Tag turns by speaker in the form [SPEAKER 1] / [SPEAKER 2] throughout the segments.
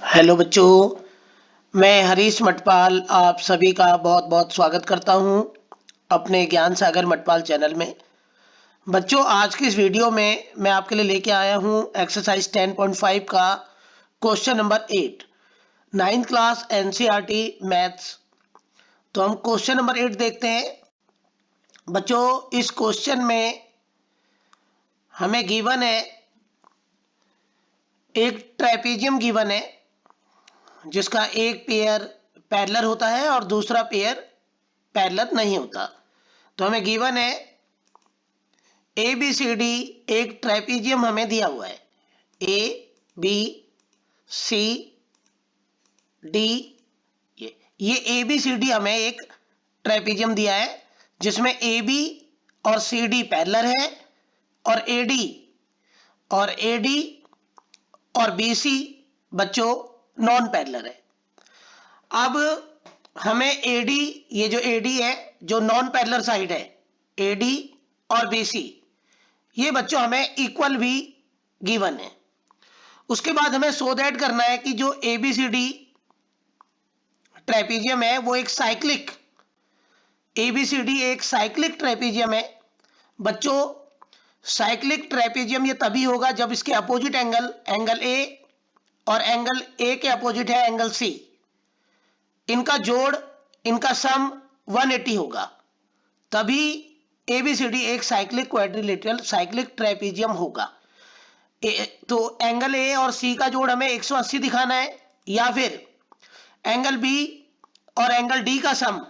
[SPEAKER 1] Hello बच्चों, मैं हरीश मटपाल आप सभी का बहुत बहुत स्वागत करता हूं अपने ज्ञान सागर मटपाल चैनल में। बच्चों, आज की इस वीडियो में मैं आपके लिए लेके आया हूं एक्सरसाइज 10.5 का question number 8, 9th class NCERT maths. तो हम क्वेश्चन नंबर 8 देखते हैं। बच्चों, इस क्वेश्चन में हमें गिवन है, एक ट्रेपेजियम गिवन है जिसका एक पेयर पैरेलल होता है और दूसरा पेयर पैरेलल नहीं होता। तो हमें गिवन है ए बी सी डी, एक ट्रेपेजियम हमें दिया हुआ है ए बी सी डी। ये ए बी सी डी हमें एक ट्रेपेजियम दिया है जिसमें ए बी और सी डी पैरेलल है और ए डी और बी सी बच्चों नॉन पैरेलल है। अब हमें एडी, ये जो एडी है जो नॉन पैरेलल साइड है, एडी और बीसी, ये बच्चों हमें इक्वल भी गिवन है। उसके बाद हमें शो दैट करना है कि जो एबीसीडी ट्रेपेजियम है वो एक साइक्लिक, एबीसीडी एक साइक्लिक ट्रेपेजियम है। बच्चों, साइक्लिक ट्रेपेजियम ये तभी होगा जब इसके अपोजिट एंगल ए और एंगल ए के अपोजिट है एंगल सी, इनका जोड़, इनका सम 180 होगा, तभी एबीसीडी एक साइक्लिक क्वाड्रिलेटरल साइक्लिक ट्रेपेजियम होगा। तो एंगल ए और सी का जोड़ हमें 180 दिखाना है, या फिर एंगल बी और एंगल डी का सम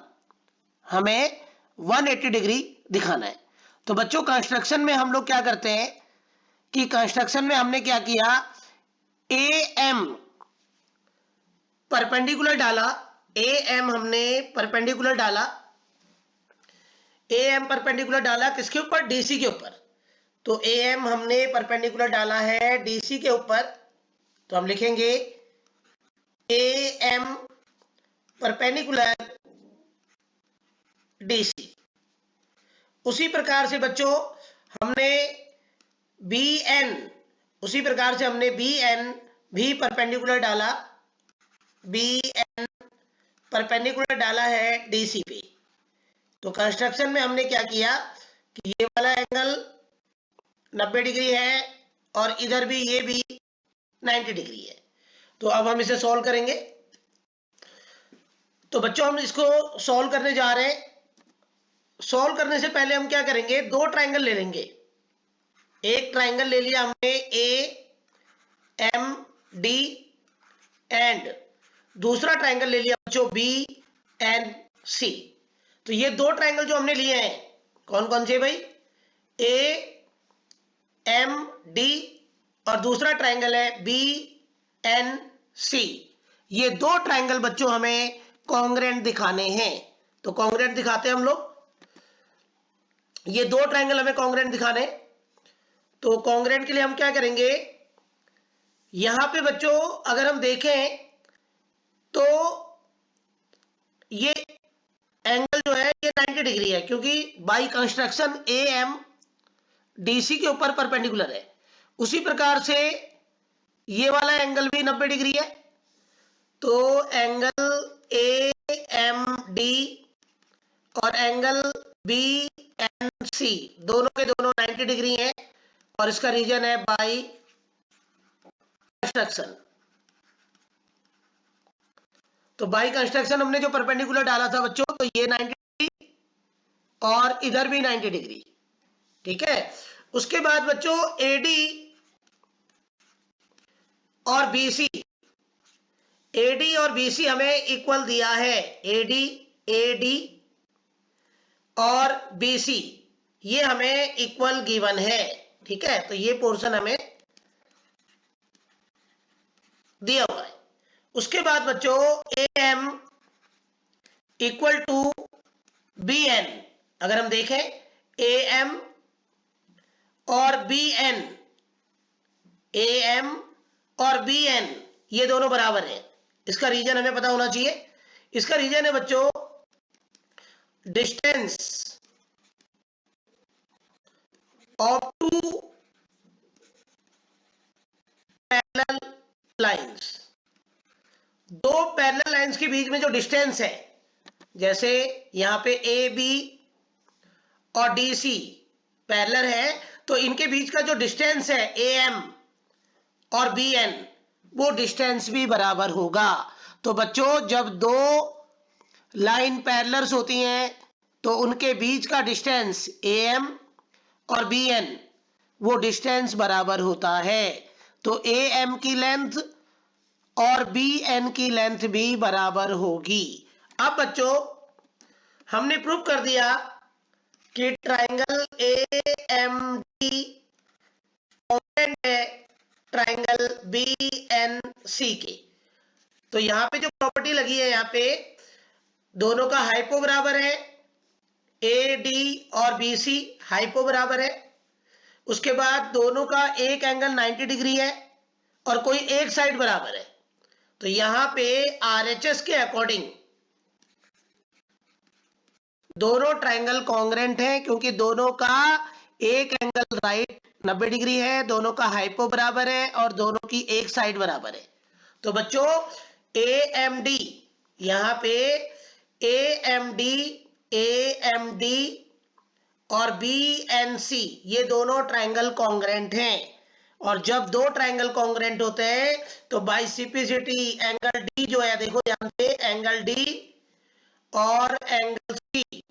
[SPEAKER 1] हमें 180 डिग्री दिखाना है। तो बच्चों, कंस्ट्रक्शन में हम लोग क्या करते हैं कि कंस्ट्रक्शन में हमने क्या किया, ए एम परपेंडिकुलर डाला, ए एम हमने परपेंडिकुलर डाला, ए एम परपेंडिकुलर डाला किसके ऊपर, डीसी के ऊपर। तो ए एम हमने परपेंडिकुलर डाला है डीसी के ऊपर, तो हम लिखेंगे ए एम परपेंडिकुलर डीसी। उसी प्रकार से बच्चों हमने बी एन, उसी प्रकार से हमने बी एन भी परपेंडिकुलर डाला, बी एन परपेंडिकुलर डाला है डीसी पे। तो कंस्ट्रक्शन में हमने क्या किया कि ये वाला एंगल 90 डिग्री है और इधर भी ये भी 90 डिग्री है। तो अब हम इसे सॉल्व करेंगे। तो बच्चों, हम इसको सॉल्व करने जा रहे हैं। सॉल्व करने से पहले हम क्या करेंगे, दो ट्राइंगल ले लेंगे। एक ट्राइंगल ले लिया हमने ए एम डी एंड दूसरा ट्राइंगल ले लिया बच्चों बी एन सी। तो ये दो ट्राइंगल जो हमने लिए हैं कौन कौन से भाई, ए एम डी और दूसरा ट्राइंगल है बी एन सी। ये दो ट्राइंगल बच्चों हमें कॉन्ग्रुएंट दिखाने हैं। तो कॉन्ग्रुएंट दिखाते हैं हम लोग, ये दो ट्राइंगल हमें कॉन्ग्रुएंट दिखाने। तो कॉन्ग्रुएंट के लिए हम क्या करेंगे, यहां पे बच्चों अगर हम देखें तो ये एंगल जो है ये 90 डिग्री है, क्योंकि by construction A M DC के ऊपर परपेंडिकुलर है। उसी प्रकार से ये वाला एंगल भी 90 डिग्री है। तो एंगल ए एम डी और एंगल बी एन सी दोनों के दोनों 90 डिग्री हैं और इसका रीजन है बाई कंस्ट्रक्शन। तो बाई कंस्ट्रक्शन हमने जो परपेंडिकुलर डाला था बच्चों, तो ये 90 डिग्री और इधर भी 90 डिग्री, ठीक है। उसके बाद बच्चों एडी और बीसी, एडी और बीसी हमें इक्वल दिया है, एडी और बीसी ये हमें इक्वल गिवन है, ठीक है। तो ये पोर्शन हमें दिया हुआ है। उसके बाद बच्चों A M equal to B N, अगर हम देखें ए एम और बी एन, ए एम और बी एन ये दोनों बराबर है। इसका रीजन हमें पता होना चाहिए। इसका रीजन है बच्चों distance of two parallel lines, दो पैरेलल लाइंस के बीच में जो डिस्टेंस है, जैसे यहां पे ए बी और डी सी पैरेलल है, तो इनके बीच का जो डिस्टेंस है ए एम और बी एन, वो डिस्टेंस भी बराबर होगा। तो बच्चों जब दो लाइन पैरेलल्स होती हैं तो उनके बीच का डिस्टेंस ए एम और बी एन, वो डिस्टेंस बराबर होता है। तो ए एम की लेंथ और बी एन की लेंथ भी बराबर होगी। अब बच्चों हमने प्रूव कर दिया कि triangle A M D congruent है ट्राइंगल बी एन सी के। तो यहां पे जो प्रॉपर्टी लगी है, यहां पे दोनों का हाइपो बराबर है, ए डी और बी सी हाइपो बराबर है। उसके बाद दोनों का एक एंगल 90 डिग्री है और कोई एक साइड बराबर है। तो यहां पे आरएचएस के अकॉर्डिंग दोनों ट्राइंगल कॉन्ग्रुएंट है, क्योंकि दोनों का एक एंगल राइट 90 डिग्री है, दोनों का हाइपो बराबर है और दोनों की एक साइड बराबर है। तो बच्चों ए एम डी, यहां पे ए एम डी और बी एन सी, ये दोनों ट्राइंगल कॉन्ग्रुएंट हैं। और जब दो ट्राइंगल कॉन्ग्रुएंट होते हैं तो बाय सिंप्लिसिटी एंगल डी जो है, देखो ध्यान से, एंगल डी और एंगल सी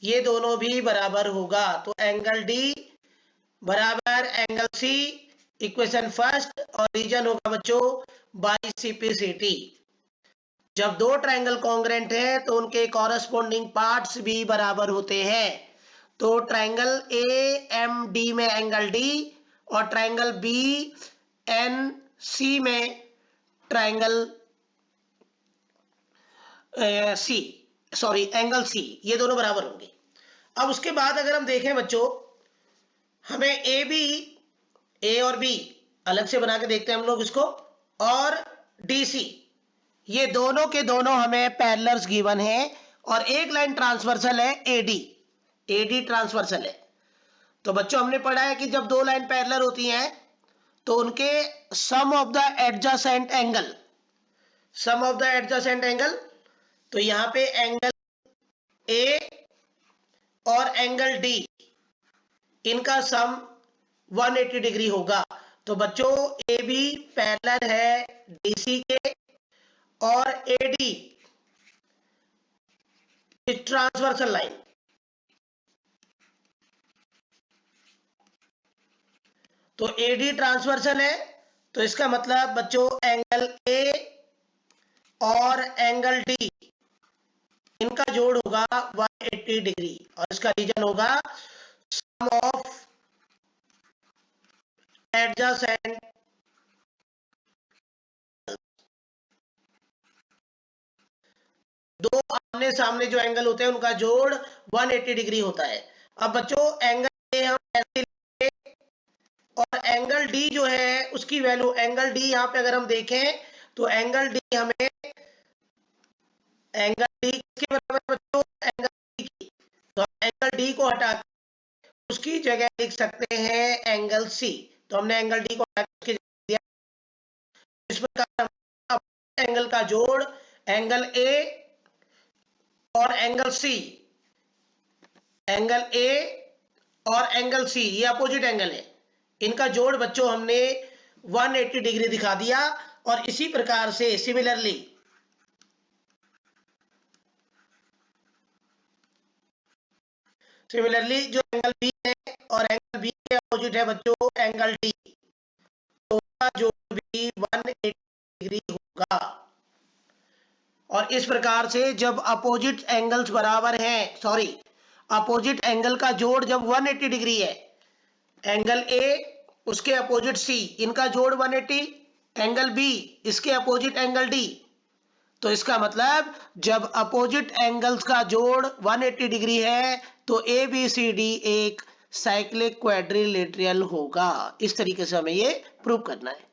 [SPEAKER 1] ये दोनों भी बराबर होगा। तो एंगल डी बराबर एंगल सी, इक्वेशन फर्स्ट, और रीजन होगा बच्चों बाय सिंप्लिसिटी। जब दो ट्राइंगल कॉन्ग्रुएंट है तो उनके कॉरस्पॉन्डिंग पार्ट्स भी बराबर होते हैं। तो ट्राइंगल ए एम डी में एंगल डी और ट्राइंगल बी एन सी में triangle C, sorry angle C, ये दोनों बराबर होंगे। अब उसके बाद अगर हम देखें बच्चों, हमें ए और बी अलग से बना के देखते हैं हम लोग इसको, और डी सी, ये दोनों के दोनों हमें पैरेलल्स गिवन है और एक लाइन ट्रांसवर्सल है एडी ट्रांसवर्सल है। तो बच्चों हमने पढ़ा है कि जब दो लाइन पैरेलल होती हैं तो उनके सम ऑफ द एडजेसेंट एंगल, तो यहां पे एंगल ए और एंगल डी, इनका सम 180 डिग्री होगा। तो बच्चों ए बी पैरेलल है डीसी के और एडी ट्रांसवर्सल लाइन, तो एडी ट्रांसवर्सल है, तो इसका मतलब बच्चों एंगल ए और एंगल डी, इनका जोड़ होगा 180 डिग्री और इसका रीजन होगा सम ऑफ एडजेसेंट। दो आमने सामने जो एंगल होते हैं उनका जोड़ 180 डिग्री होता है। अब बच्चों एंगल ए हम ऐसे लेंगे और एंगल डी जो है उसकी वैल्यू, एंगल डी यहां पे अगर हम देखें तो एंगल डी हमें, एंगल डी किसके बराबर बच्चों, एंगल डी की, तो हम एंगल डी को हटा के उसकी जगह लिख सकते हैं एंगल सी। तो हमने एंगल डी को हटा के दिया। इस प्रकार एंगल का जोड़ एंगल ए और एंगल सी, एंगल ए और एंगल सी, ये अपोजिट एंगल है, इनका जोड़ बच्चों हमने 180 डिग्री दिखा दिया। और इसी प्रकार से सिमिलरली जो एंगल बी है और एंगल बी के अपोजिट है बच्चों एंगल डी, तो उसका जोड़ भी 180 डिग्री होगा। और इस प्रकार से जब अपोजिट एंगल्स बराबर हैं, सॉरी अपोजिट एंगल का जोड़ जब 180 डिग्री है, एंगल ए उसके अपोजिट सी, इनका जोड़ 180, एंगल बी इसके अपोजिट एंगल डी, तो इसका मतलब जब अपोजिट एंगल्स का जोड़ 180 डिग्री है तो ए बी सी डी एक साइक्लिक क्वाड्रिलेटरल होगा। इस तरीके से हमें ये प्रूव करना है।